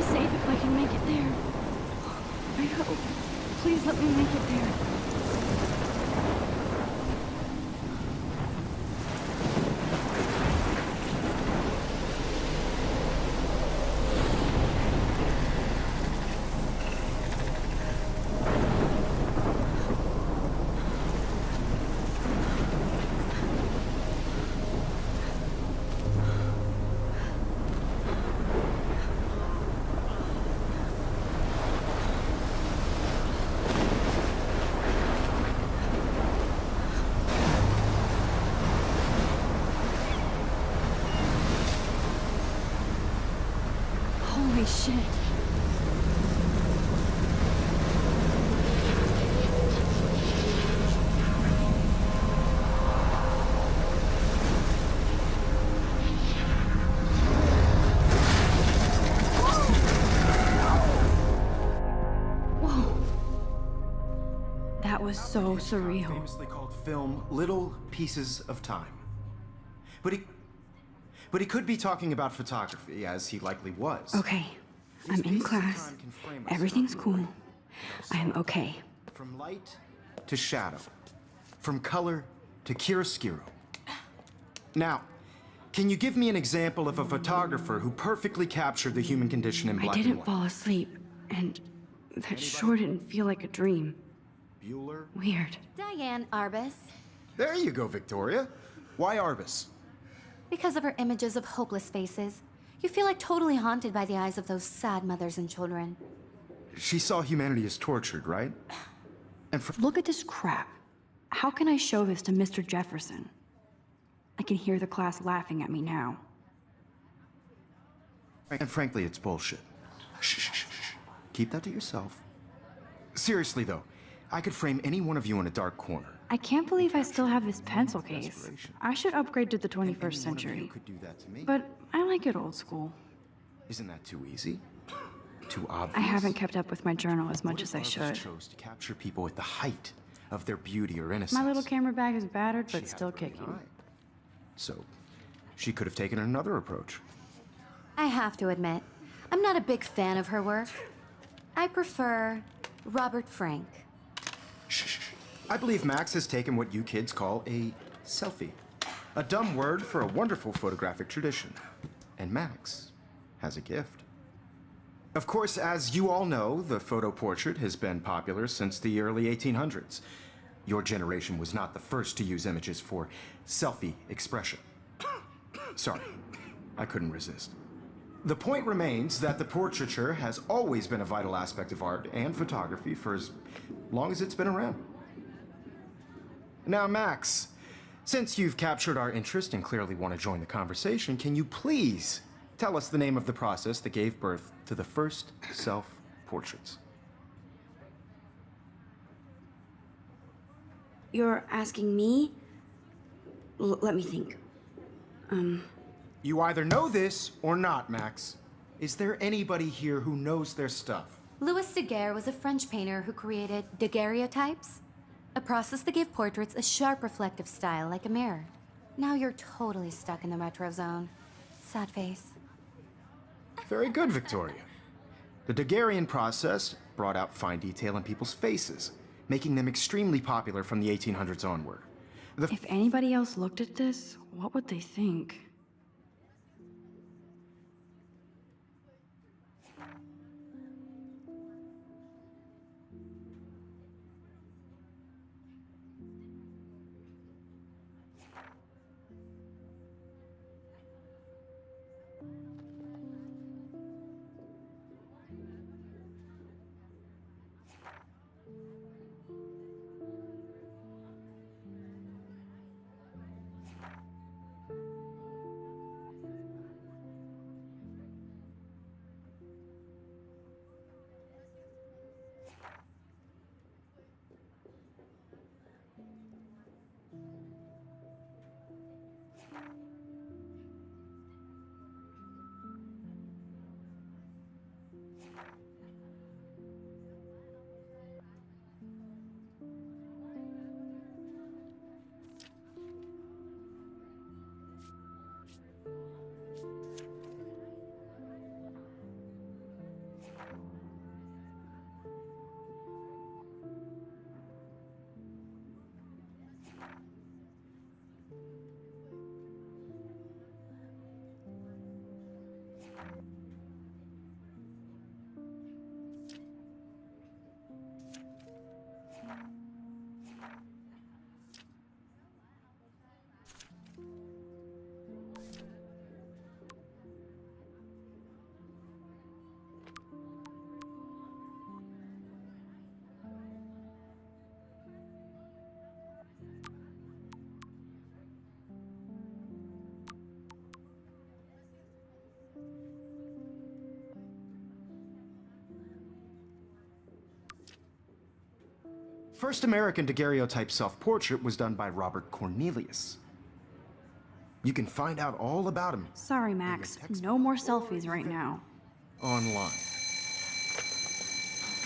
be safe if I can make it there. I hope. Please let me make it there. Holy shit. Whoa. That was so surreal. Famously called film Little Pieces of Time. But he could be talking about photography, as he likely was. Okay, I'm in class. Everything's cool. I am okay. From light to shadow. From color to chiaroscuro. Now, can you give me an example of a photographer who perfectly captured the human condition in black and I didn't white? fall asleep, and that sure didn't feel like a dream. Bueller? Weird. Diane Arbus. There you go, Victoria. Why Arbus? Because of her images of hopeless faces, you feel like totally haunted by the eyes of those sad mothers and children. She saw humanity as tortured, right? And Look at this crap. How can I show this to Mr. Jefferson? I can hear the class laughing at me now. And frankly, it's bullshit. Shh, shh, shh, shh. Keep that to yourself. Seriously, though, I could frame any one of you in a dark corner. I can't believe I still have this pencil case. I should upgrade to the 21st century. Could do that to me. But I like it old school. Isn't that too easy? Too obvious? I haven't kept up with my journal as much as I should. Chose to capture people at the height of their beauty or innocence. My little camera bag is battered, She but had still a great kicking. eye. So, she could have taken another approach. I have to admit, I'm not a big fan of her work. I prefer Robert Frank. Shh, shh, shh. I believe Max has taken what you kids call a selfie. A dumb word for a wonderful photographic tradition. And Max has a gift. Of course, as you all know, the photo portrait has been popular since the early 1800s. Your generation was not the first to use images for selfie expression. Sorry, I couldn't resist. The point remains that the portraiture has always been a vital aspect of art and photography for as long as it's been around. Now, Max, since you've captured our interest and clearly want to join the conversation, can you please tell us the name of the process that gave birth to the first self-portraits? You're asking me? Let me think. You either know this or not, Max. Is there anybody here who knows their stuff? Louis Daguerre was a French painter who created daguerreotypes, a process that gave portraits a sharp reflective style like a mirror. Now you're totally stuck in the retro zone. Sad face. Very good, Victoria. The Daguerrean process brought out fine detail in people's faces, making them extremely popular from the 1800s onward. If anybody else looked at this, what would they think? First American daguerreotype self-portrait was done by Robert Cornelius. You can find out all about him Sorry, Max. No more selfies right now. online.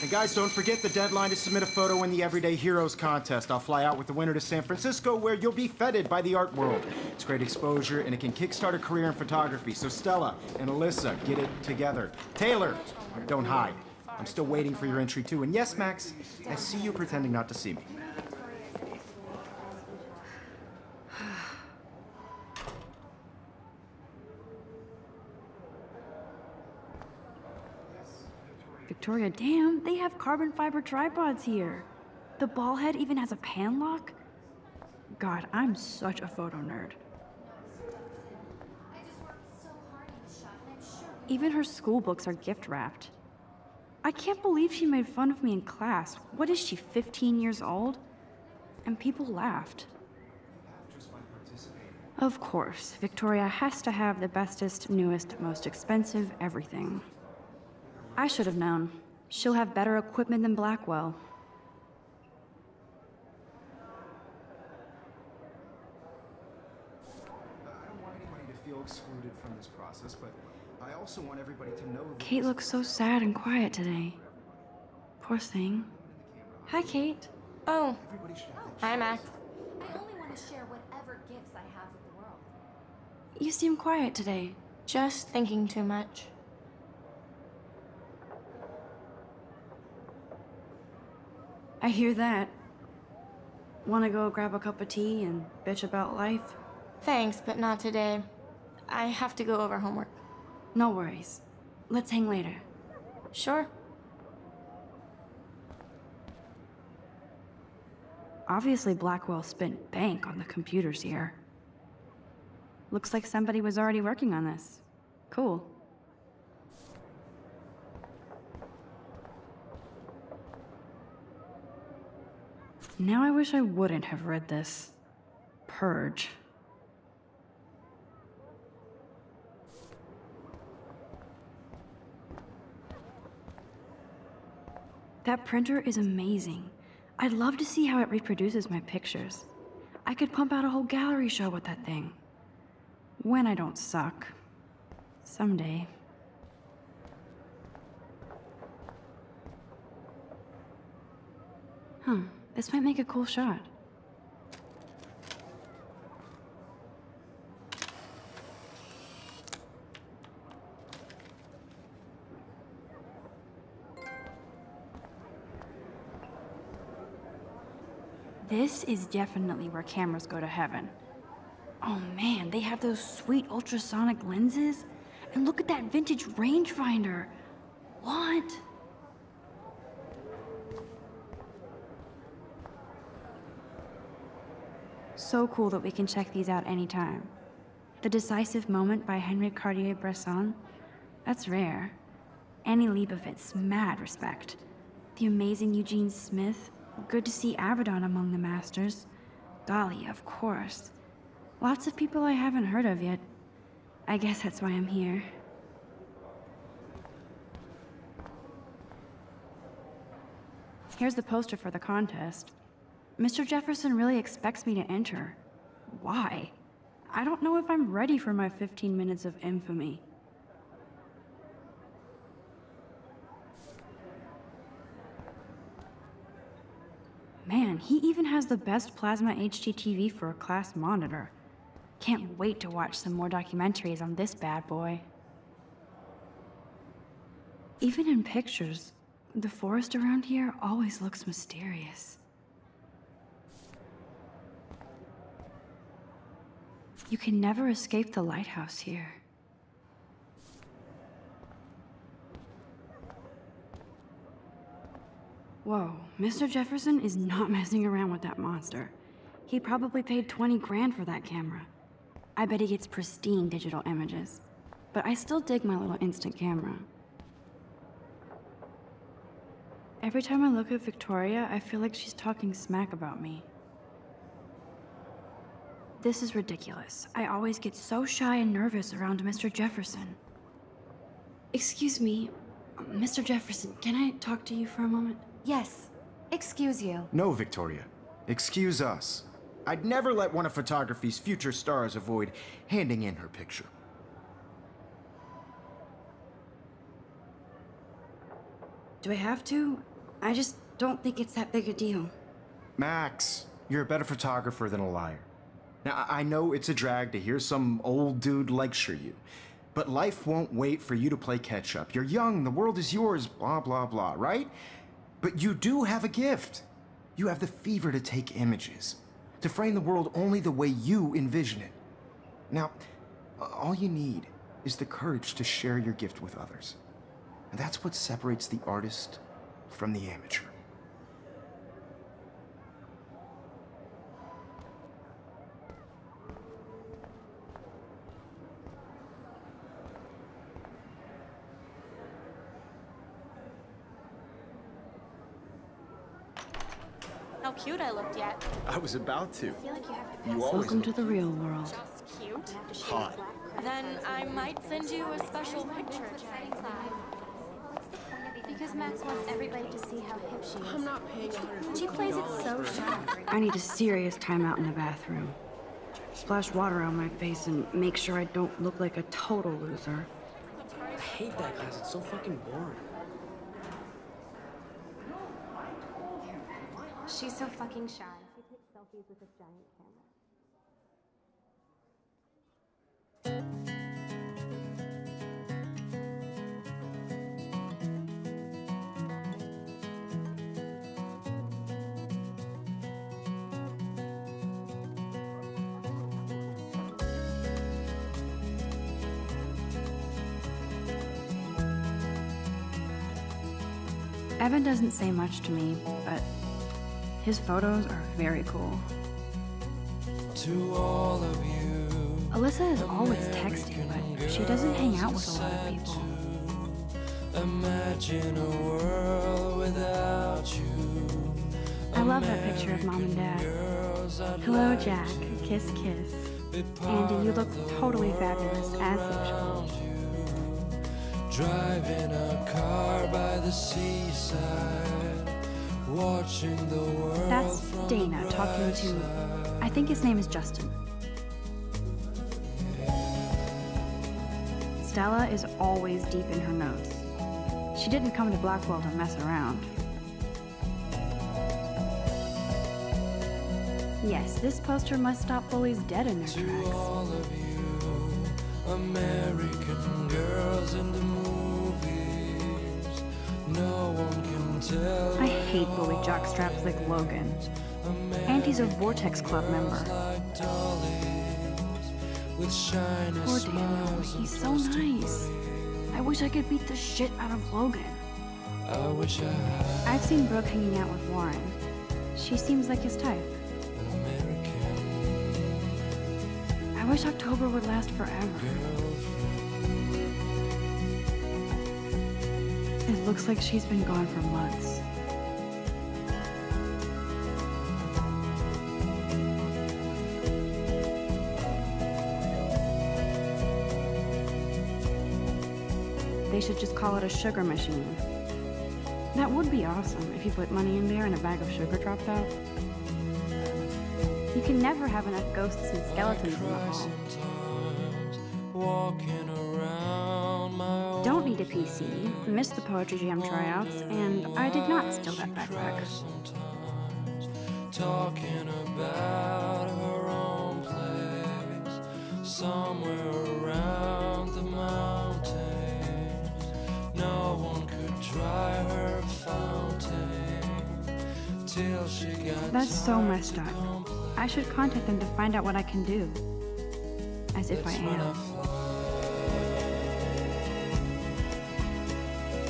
And guys, don't forget the deadline to submit a photo in the Everyday Heroes contest. I'll fly out with the winner to San Francisco, where you'll be feted by the art world. It's great exposure, and it can kickstart a career in photography. So Stella and Alyssa, get it together. Taylor, don't hide. I'm still waiting for your entry too. And yes, Max, I see you pretending not to see me. Victoria, damn, they have carbon fiber tripods here. The ball head even has a pan lock. God, I'm such a photo nerd. Even her school books are gift wrapped. I can't believe she made fun of me in class. What is she, 15 years old? And people laughed. Of course, Victoria has to have the bestest, newest, most expensive everything. I should have known. She'll have better equipment than Blackwell. I don't want anybody to feel excluded from this process, but I also want everybody to know that Kate looks so sad and quiet today. Poor thing. Hi, Kate. Oh, everybody should have that. hi, Max. I only want to share whatever gifts I have with the world. You seem quiet today. Just thinking too much. I hear that. Wanna go grab a cup of tea and bitch about life? Thanks, but not today. I have to go over homework. No worries. Let's hang later. Sure. Obviously, Blackwell spent bank on the computers here. Looks like somebody was already working on this. Cool. Now I wish I wouldn't have read this. Purge. That printer is amazing. I'd love to see how it reproduces my pictures. I could pump out a whole gallery show with that thing. When I don't suck. Someday. Huh, this might make a cool shot. This is definitely where cameras go to heaven. Oh man, they have those sweet ultrasonic lenses. And look at that vintage rangefinder. What? So cool that we can check these out anytime. The Decisive Moment by Henry Cartier-Bresson. That's rare. Annie Leibovitz, mad respect. The amazing Eugene Smith. Good to see Avedon among the masters. Golly, of course. Lots of people I haven't heard of yet. I guess that's why I'm here. Here's the poster for the contest. Mr. Jefferson really expects me to enter. Why? I don't know if I'm ready for my 15 minutes of infamy. Man, he even has the best plasma HDTV for a class monitor. Can't wait to watch some more documentaries on this bad boy. Even in pictures, the forest around here always looks mysterious. You can never escape the lighthouse here. Whoa, Mr. Jefferson is not messing around with that monster. He probably paid 20 grand for that camera. I bet he gets pristine digital images. But I still dig my little instant camera. Every time I look at Victoria, I feel like she's talking smack about me. This is ridiculous. I always get so shy and nervous around Mr. Jefferson. Excuse me, Mr. Jefferson, can I talk to you for a moment? Yes. Excuse you. No, Victoria. Excuse us. I'd never let one of photography's future stars avoid handing in her picture. Do I have to? I just don't think it's that big a deal. Max, you're a better photographer than a liar. Now, I know it's a drag to hear some old dude lecture you, but life won't wait for you to play catch-up. You're young, the world is yours, blah, blah, blah, right? But you do have a gift. You have the fever to take images, to frame the world only the way you envision it. Now, all you need is the courage to share your gift with others. And that's what separates the artist from the amateur. How cute I looked yet. I was about to. I feel like you have to You always Welcome to the real world. just cute. hot. Then I might send you a special picture. Because Max wants everybody to see how hip she is. I'm not paying $150. She plays it so sharp. I need a serious timeout in the bathroom. Splash water on my face and make sure I don't look like a total loser. I hate that class. It's so fucking boring. She's so fucking shy. She takes selfies with a giant camera. Evan doesn't say much to me, but his photos are very cool. To all of you, Alyssa is always texting, but she doesn't hang out with a lot of people. imagine a world without you. I love that picture of Mom and Dad. Hello, Jack. Kiss, kiss. Andy, you look totally fabulous, as usual. Driving a car by the seaside, watching the world. That's from Dana the talking bright to, side. I think his name is Justin. Stella is always deep in her notes. She didn't come to Blackwell to mess around. Yes, this poster must stop bullies dead in their To tracks. all of you, American girls in the movies, no one can tell. I hate bully jockstraps like Logan. And he's a Vortex Club member. Like dollies, with shiny Poor Daniel, smiles he's and so plastic nice. I wish I could beat the shit out of Logan. I wish I had I've seen Brooke hanging out with Warren. She seems like his type. an American I wish October would last forever. girlfriend. It looks like she's been gone for months. They should just call it a sugar machine. That would be awesome if you put money in there and a bag of sugar dropped out. You can never have enough ghosts and skeletons in the Cry hall. sometimes, walking around my old Don't need a PC, missed the Poetry Jam tryouts, and I did not steal that backpack. sometimes, talking about her own place, somewhere around the mountains. No one could dry her fountain till she got That's so tired messed to up. complain. I should contact them to find out what I can do. As if I That's when I am. fly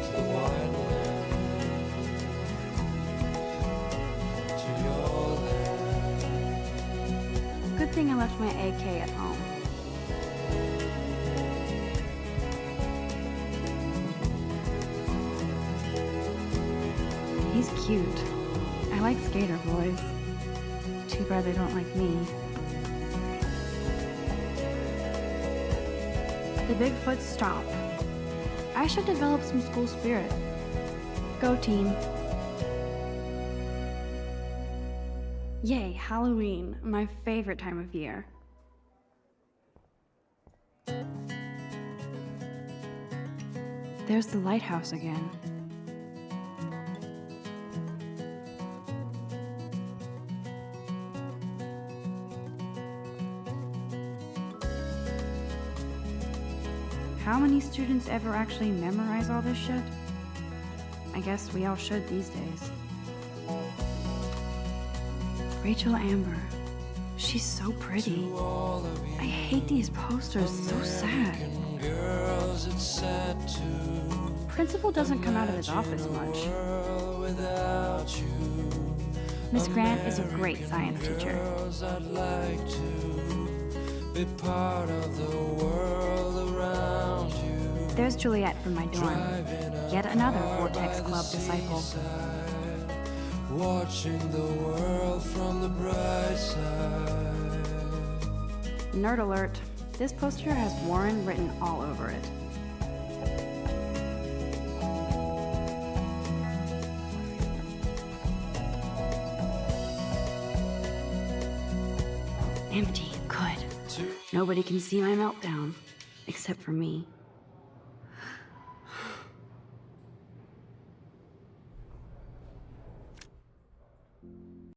to the wild land, to your land. Good thing I left my AK at home. He's cute. I like skater boys. Too bad they don't like me. The Bigfoots stop. I should develop some school spirit. Go team. Yay, Halloween, my favorite time of year. There's the lighthouse again. How many students ever actually memorize all this shit? I guess we all should these days. Rachel Amber. She's so pretty. I hate these posters, so sad. Girls, it's sad too. Principal doesn't come out of his office much. Without you, Miss Grant is a great science teacher. girls, I'd like to be part of the world around you. There's Juliet from my dorm. Yet another Vortex Club disciple. Watching the world from the bright side. Nerd alert. This poster has Warren written all over it. Empty. Good. Nobody can see my meltdown. Except for me.